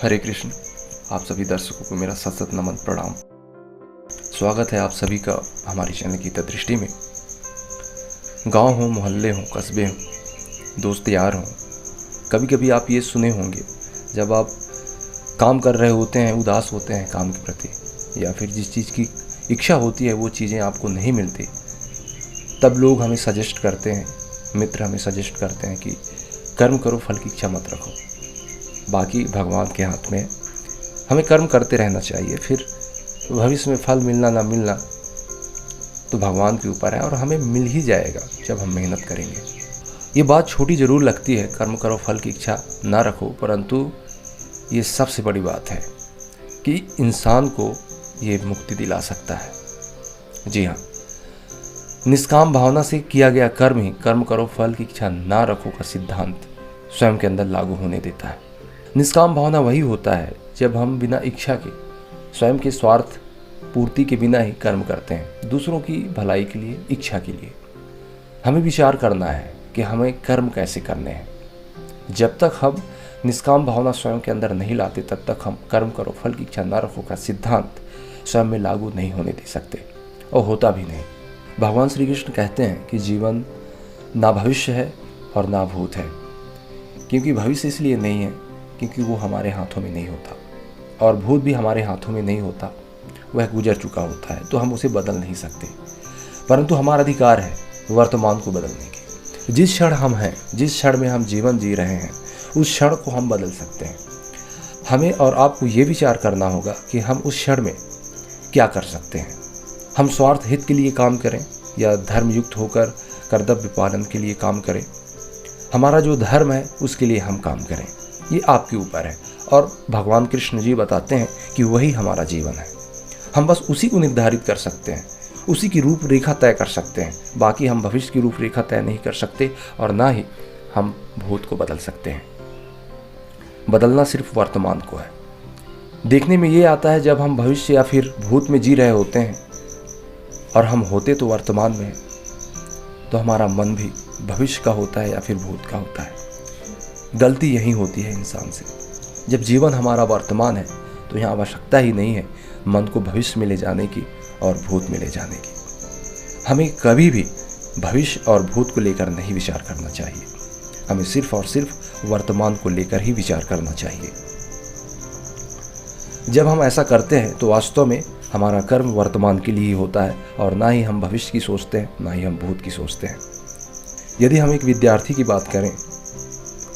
हरे कृष्ण। आप सभी दर्शकों को मेरा सत सत नमन प्रणाम। स्वागत है आप सभी का हमारी चैनल गीता दृष्टि में। गांव हो, मोहल्ले हो, कस्बे हो, दोस्त यार हो, कभी कभी आप ये सुने होंगे जब आप काम कर रहे होते हैं, उदास होते हैं काम के प्रति, या फिर जिस चीज़ की इच्छा होती है वो चीज़ें आपको नहीं मिलती, तब लोग हमें सजेस्ट करते हैं, मित्र हमें सजेस्ट करते हैं कि कर्म करो, फल की इच्छा मत रखो, बाकी भगवान के हाथ में है। हमें कर्म करते रहना चाहिए, फिर भविष्य में फल मिलना ना मिलना तो भगवान के ऊपर है, और हमें मिल ही जाएगा जब हम मेहनत करेंगे। ये बात छोटी ज़रूर लगती है, कर्म करो फल की इच्छा ना रखो, परंतु ये सबसे बड़ी बात है कि इंसान को ये मुक्ति दिला सकता है। जी हाँ, निष्काम भावना से किया गया कर्म ही कर्म करो फल की इच्छा ना रखो का सिद्धांत स्वयं के अंदर लागू होने देता है। निष्काम भावना वही होता है जब हम बिना इच्छा के, स्वयं के स्वार्थ पूर्ति के बिना ही कर्म करते हैं, दूसरों की भलाई के लिए, इच्छा के लिए। हमें विचार करना है कि हमें कर्म कैसे करने हैं। जब तक हम निष्काम भावना स्वयं के अंदर नहीं लाते, तब तक हम कर्म करो फल की इच्छा न रखो का सिद्धांत स्वयं में लागू नहीं होने दे सकते, और होता भी नहीं। भगवान श्री कृष्ण कहते हैं कि जीवन ना भविष्य है और ना भूत है, क्योंकि भविष्य इसलिए नहीं है क्योंकि वो हमारे हाथों में नहीं होता, और भूत भी हमारे हाथों में नहीं होता, वह गुजर चुका होता है, तो हम उसे बदल नहीं सकते। परंतु हमारा अधिकार है वर्तमान को बदलने की। जिस क्षण हम हैं, जिस क्षण में हम जीवन जी रहे हैं, उस क्षण को हम बदल सकते हैं। हमें और आपको ये विचार करना होगा कि हम उस क्षण में क्या कर सकते हैं। हम स्वार्थ हित के लिए काम करें या धर्मयुक्त होकर कर्तव्य पालन के लिए काम करें। हमारा जो धर्म है उसके लिए हम काम करें, ये आपके ऊपर है। और भगवान कृष्ण जी बताते हैं कि वही हमारा जीवन है। हम बस उसी को निर्धारित कर सकते हैं, उसी की रूपरेखा तय कर सकते हैं। बाकी हम भविष्य की रूपरेखा तय नहीं कर सकते, और ना ही हम भूत को बदल सकते हैं। बदलना सिर्फ वर्तमान को है। देखने में ये आता है जब हम भविष्य या फिर भूत में जी रहे होते हैं, और हम होते तो वर्तमान में, तो हमारा मन भी भविष्य का होता है या फिर भूत का होता है। गलती यही होती है इंसान से। जब जीवन हमारा वर्तमान है तो यहाँ आवश्यकता ही नहीं है मन को भविष्य में ले जाने की और भूत में ले जाने की। हमें कभी भी भविष्य और भूत को लेकर नहीं विचार करना चाहिए। हमें सिर्फ और सिर्फ वर्तमान को लेकर ही विचार करना चाहिए। जब हम ऐसा करते हैं तो वास्तव में हमारा कर्म वर्तमान के लिए ही होता है, और ना ही हम भविष्य की सोचते हैं, ना ही हम भूत की सोचते हैं। यदि हम एक विद्यार्थी की बात करें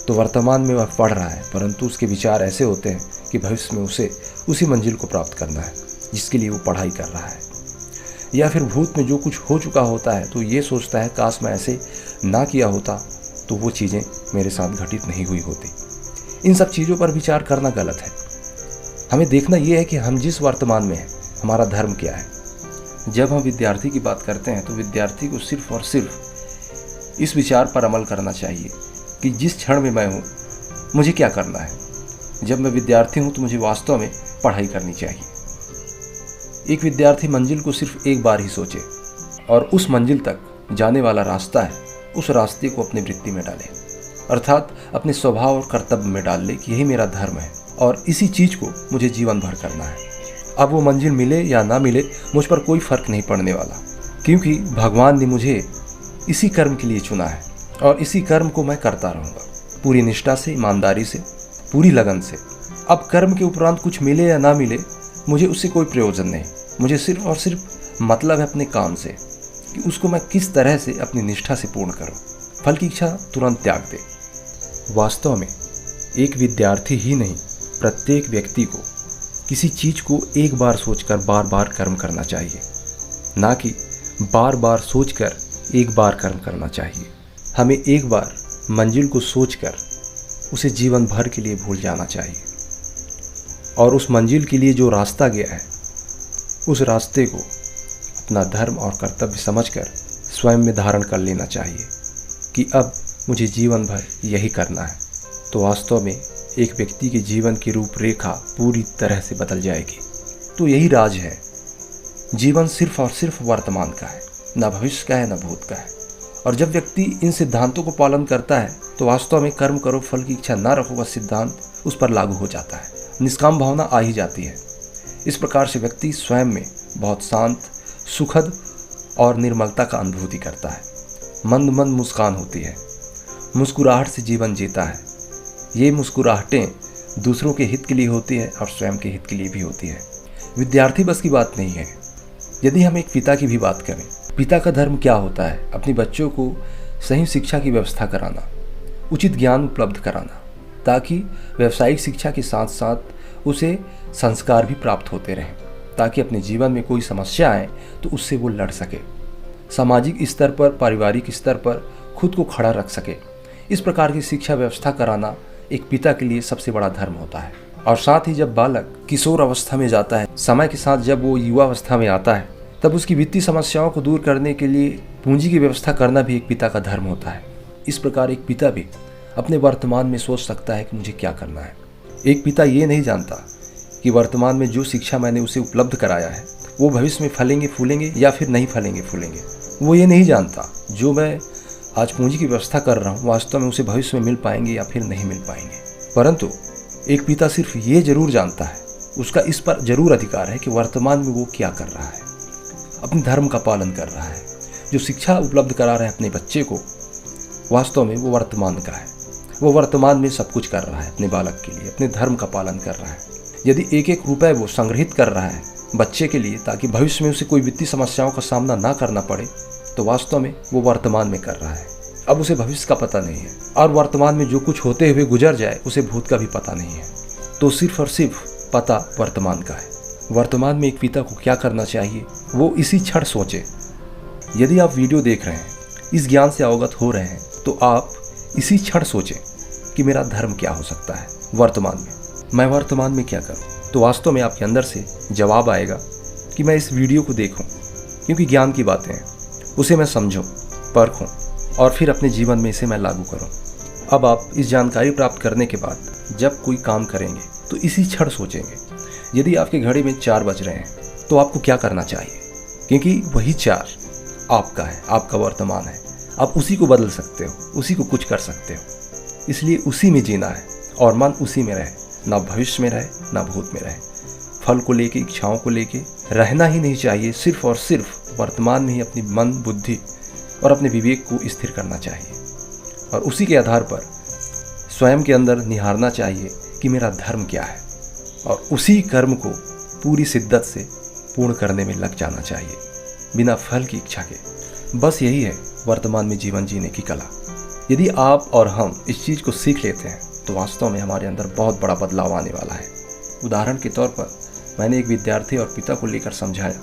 तो वर्तमान में वह पढ़ रहा है, परंतु उसके विचार ऐसे होते हैं कि भविष्य में उसे उसी मंजिल को प्राप्त करना है जिसके लिए वो पढ़ाई कर रहा है। या फिर भूत में जो कुछ हो चुका होता है तो ये सोचता है काश मैं ऐसे ना किया होता तो वो चीज़ें मेरे साथ घटित नहीं हुई होती। इन सब चीज़ों पर विचार करना गलत है। हमें देखना ये है कि हम जिस वर्तमान में हैं, हमारा धर्म क्या है। जब हम विद्यार्थी की बात करते हैं तो विद्यार्थी को सिर्फ और सिर्फ इस विचार पर अमल करना चाहिए कि जिस क्षण में मैं हूँ मुझे क्या करना है। जब मैं विद्यार्थी हूँ तो मुझे वास्तव में पढ़ाई करनी चाहिए। एक विद्यार्थी मंजिल को सिर्फ एक बार ही सोचे, और उस मंजिल तक जाने वाला रास्ता है, उस रास्ते को अपनी वृत्ति में डाले, अर्थात अपने स्वभाव और कर्तव्य में डाल ले कि यही मेरा धर्म है और इसी चीज़ को मुझे जीवन भर करना है। अब वो मंजिल मिले या ना मिले मुझ पर कोई फर्क नहीं पड़ने वाला, क्योंकि भगवान ने मुझे इसी कर्म के लिए चुना है, और इसी कर्म को मैं करता रहूँगा पूरी निष्ठा से, ईमानदारी से, पूरी लगन से। अब कर्म के उपरांत कुछ मिले या ना मिले मुझे उससे कोई प्रयोजन नहीं। मुझे सिर्फ और सिर्फ मतलब है अपने काम से कि उसको मैं किस तरह से अपनी निष्ठा से पूर्ण करूं। फल की इच्छा तुरंत त्याग दे। वास्तव में एक विद्यार्थी ही नहीं, प्रत्येक व्यक्ति को किसी चीज़ को एक बार सोचकर बार बार कर्म करना चाहिए, ना कि बार बार सोचकर एक बार कर्म करना चाहिए। हमें एक बार मंजिल को सोचकर उसे जीवन भर के लिए भूल जाना चाहिए, और उस मंजिल के लिए जो रास्ता गया है उस रास्ते को अपना धर्म और कर्तव्य समझकर स्वयं में धारण कर लेना चाहिए कि अब मुझे जीवन भर यही करना है। तो वास्तव में एक व्यक्ति के जीवन की रूपरेखा पूरी तरह से बदल जाएगी। तो यही राज है। जीवन सिर्फ और सिर्फ वर्तमान का है, ना भविष्य का है, ना भूत का है। और जब व्यक्ति इन सिद्धांतों को पालन करता है तो वास्तव में कर्म करो फल की इच्छा ना रखो का सिद्धांत उस पर लागू हो जाता है, निष्काम भावना आ ही जाती है। इस प्रकार से व्यक्ति स्वयं में बहुत शांत, सुखद और निर्मलता का अनुभूति करता है। मंद मंद मुस्कान होती है, मुस्कुराहट से जीवन जीता है। ये मुस्कुराहटें दूसरों के हित के लिए होती है और स्वयं के हित के लिए भी होती है। विद्यार्थी बस की बात नहीं है। यदि हम एक पिता की भी बात करें, पिता का धर्म क्या होता है? अपने बच्चों को सही शिक्षा की व्यवस्था कराना, उचित ज्ञान उपलब्ध कराना, ताकि व्यावसायिक शिक्षा के साथ साथ उसे संस्कार भी प्राप्त होते रहें, ताकि अपने जीवन में कोई समस्या आए तो उससे वो लड़ सके, सामाजिक स्तर पर, पारिवारिक स्तर पर खुद को खड़ा रख सके। इस प्रकार की शिक्षा व्यवस्था कराना एक पिता के लिए सबसे बड़ा धर्म होता है। और साथ ही जब बालक किशोर अवस्था में जाता है, समय के साथ जब वो युवा अवस्था में आता है, तब उसकी वित्तीय समस्याओं को दूर करने के लिए पूंजी की व्यवस्था करना भी एक पिता का धर्म होता है। इस प्रकार एक पिता भी अपने वर्तमान में सोच सकता है कि मुझे क्या करना है। एक पिता ये नहीं जानता कि वर्तमान में जो शिक्षा मैंने उसे उपलब्ध कराया है वो भविष्य में फलेंगे फूलेंगे या फिर नहीं फलेंगे फूलेंगे। वो ये नहीं जानता जो मैं आज पूंजी की व्यवस्था कर रहा हूँ वास्तव में उसे भविष्य में मिल पाएंगे या फिर नहीं मिल पाएंगे। परंतु एक पिता सिर्फ ये जरूर जानता है, उसका इस पर जरूर अधिकार है कि वर्तमान में वो क्या कर रहा है, अपने धर्म का पालन कर रहा है। जो शिक्षा उपलब्ध करा रहे हैं अपने बच्चे को, वास्तव में वो वर्तमान का है। वो वर्तमान में सब कुछ कर रहा है अपने बालक के लिए, अपने धर्म का पालन कर रहा है। यदि एक एक रुपए वो संग्रहित कर रहा है बच्चे के लिए ताकि भविष्य में उसे कोई वित्तीय समस्याओं का सामना ना करना पड़े, तो वास्तव में वो वर्तमान में कर रहा है। अब उसे भविष्य का पता नहीं है और वर्तमान में जो कुछ होते हुए गुजर जाए उसे भूत का भी पता नहीं है। तो सिर्फ और सिर्फ पता वर्तमान का है। वर्तमान में एक पिता को क्या करना चाहिए वो इसी क्षण सोचे। यदि आप वीडियो देख रहे हैं, इस ज्ञान से अवगत हो रहे हैं, तो आप इसी क्षण सोचें कि मेरा धर्म क्या हो सकता है वर्तमान में, मैं वर्तमान में क्या करूं। तो वास्तव में आपके अंदर से जवाब आएगा कि मैं इस वीडियो को देखूं, क्योंकि ज्ञान की बातें हैं, उसे मैं समझूं, परखूं और फिर अपने जीवन में इसे मैं लागू करूं। अब आप इस जानकारी प्राप्त करने के बाद जब कोई काम करेंगे तो इसी क्षण सोचेंगे। यदि आपके घड़ी में 4 बज रहे हैं तो आपको क्या करना चाहिए, क्योंकि वही 4 आपका है, आपका वर्तमान है। आप उसी को बदल सकते हो, उसी को कुछ कर सकते हो। इसलिए उसी में जीना है और मन उसी में रहे, ना भविष्य में रहे ना भूत में रहे। फल को लेके, इच्छाओं को लेके रहना ही नहीं चाहिए। सिर्फ और सिर्फ वर्तमान में ही अपनी मन, बुद्धि और अपने विवेक को स्थिर करना चाहिए और उसी के आधार पर स्वयं के अंदर निहारना चाहिए कि मेरा धर्म क्या है और उसी कर्म को पूरी शिद्दत से पूर्ण करने में लग जाना चाहिए बिना फल की इच्छा के। बस यही है वर्तमान में जीवन जीने की कला। यदि आप और हम इस चीज़ को सीख लेते हैं तो वास्तव में हमारे अंदर बहुत बड़ा बदलाव आने वाला है। उदाहरण के तौर पर मैंने एक विद्यार्थी और पिता को लेकर समझाया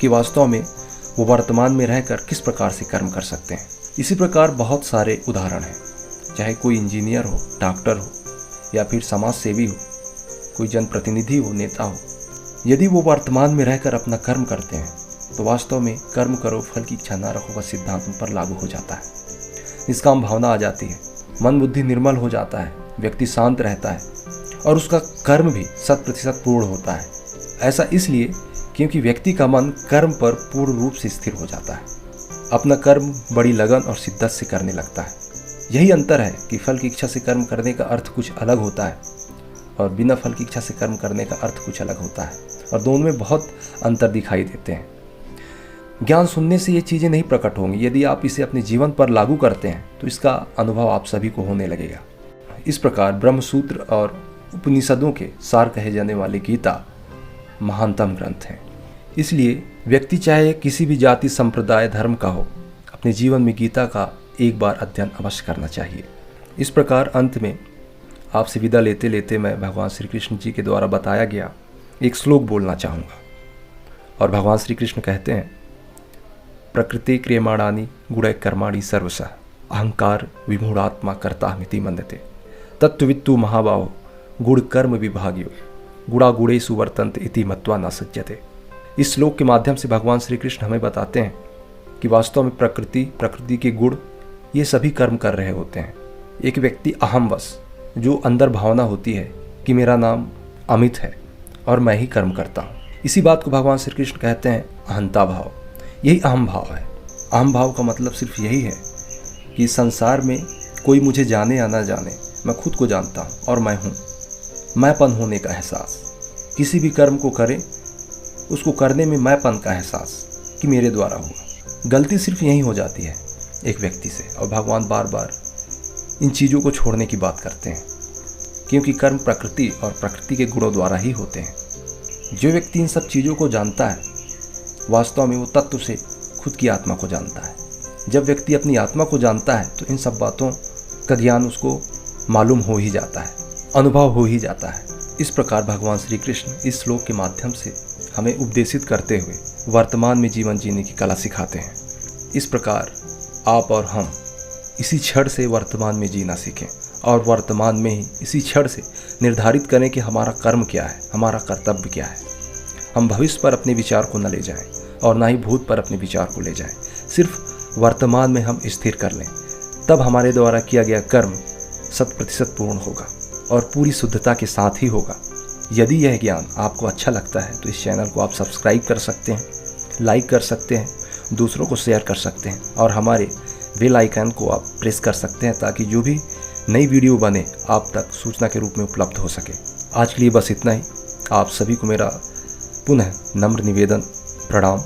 कि वास्तव में वो वर्तमान में रहकर किस प्रकार से कर्म कर सकते हैं। इसी प्रकार बहुत सारे उदाहरण हैं, चाहे कोई इंजीनियर हो, डॉक्टर हो या फिर समाज सेवी हो, कोई जनप्रतिनिधि हो, नेता हो। यदि वो वर्तमान में रहकर अपना कर्म करते हैं तो वास्तव में कर्म करो फल की इच्छा ना रखो का सिद्धांत उन पर लागू हो जाता है। निष्काम भावना आ जाती है, मन बुद्धि निर्मल हो जाता है, व्यक्ति शांत रहता है और उसका कर्म भी 100% पूर्ण होता है। ऐसा इसलिए क्योंकि व्यक्ति का मन कर्म पर पूर्ण रूप से स्थिर हो जाता है, अपना कर्म बड़ी लगन और शिद्दत से करने लगता है। यही अंतर है कि फल की इच्छा से कर्म करने का अर्थ कुछ अलग होता है और बिना फल की इच्छा से कर्म करने का अर्थ कुछ अलग होता है और दोनों में बहुत अंतर दिखाई देते हैं। ज्ञान सुनने से ये चीज़ें नहीं प्रकट होंगी। यदि आप इसे अपने जीवन पर लागू करते हैं तो इसका अनुभव आप सभी को होने लगेगा। इस प्रकार ब्रह्मसूत्र और उपनिषदों के सार कहे जाने वाले गीता महानतम ग्रंथ हैं। इसलिए व्यक्ति चाहे किसी भी जाति, संप्रदाय, धर्म का हो, अपने जीवन में गीता का एक बार अध्ययन अवश्य करना चाहिए। इस प्रकार अंत में आपसे विदा लेते लेते मैं भगवान श्री कृष्ण जी के द्वारा बताया गया एक श्लोक बोलना चाहूँगा। और भगवान श्री कृष्ण कहते हैं, प्रकृति क्रियमाणानि गुणैः कर्माणि सर्वशः अहंकार विमूढ़ात्मा कर्ताहमिति मन्यते तत्त्ववित्तु महाबाहो गुण कर्म विभाग्यो गुणा गुणेषु वर्तन्ते इति मत्वा न सज्जते। इस श्लोक के माध्यम से भगवान श्री कृष्ण हमें बताते हैं कि वास्तव में प्रकृति के गुण ये सभी कर्म कर रहे होते हैं। एक व्यक्ति अहमवश, जो अंदर भावना होती है कि मेरा नाम अमित है और मैं ही कर्म करता हूँ, इसी बात को भगवान श्री कृष्ण कहते हैं अहंता भाव। यही अहम भाव है। अहम भाव का मतलब सिर्फ यही है कि संसार में कोई मुझे जाने या ना जाने, मैं खुद को जानता हूँ और मैं हूँ। मैंपन होने का एहसास। किसी भी कर्म को करें, उसको करने में मैंपन का एहसास कि मेरे द्वारा हुआ। गलती सिर्फ यही हो जाती है एक व्यक्ति से, और भगवान बार बार इन चीज़ों को छोड़ने की बात करते हैं, क्योंकि कर्म प्रकृति और प्रकृति के गुणों द्वारा ही होते हैं। जो व्यक्ति इन सब चीज़ों को जानता है, वास्तव में वो तत्व से खुद की आत्मा को जानता है। जब व्यक्ति अपनी आत्मा को जानता है तो इन सब बातों का ज्ञान उसको मालूम हो ही जाता है, अनुभव हो ही जाता है। इस प्रकार भगवान श्री कृष्ण इस श्लोक के माध्यम से हमें उपदेशित करते हुए वर्तमान में जीवन जीने की कला सिखाते हैं। इस प्रकार आप और हम इसी क्षण से वर्तमान में जीना सीखें, और वर्तमान में ही इसी क्षण से निर्धारित करें कि हमारा कर्म क्या है, हमारा कर्तव्य क्या है। हम भविष्य पर अपने विचार को न ले जाएं और ना ही भूत पर अपने विचार को ले जाएं। सिर्फ वर्तमान में हम स्थिर कर लें, तब हमारे द्वारा किया गया कर्म 100% पूर्ण होगा और पूरी शुद्धता के साथ ही होगा। यदि यह ज्ञान आपको अच्छा लगता है तो इस चैनल को आप सब्सक्राइब कर सकते हैं, लाइक कर सकते हैं, दूसरों को शेयर कर सकते हैं, और हमारे बेल आइकन को आप प्रेस कर सकते हैं ताकि जो भी नई वीडियो बने आप तक सूचना के रूप में उपलब्ध हो सके। आज के लिए बस इतना ही। आप सभी को मेरा पुनः नम्र निवेदन, प्रणाम।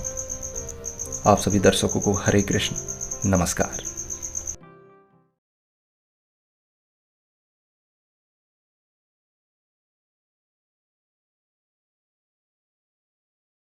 आप सभी दर्शकों को हरे कृष्ण, नमस्कार।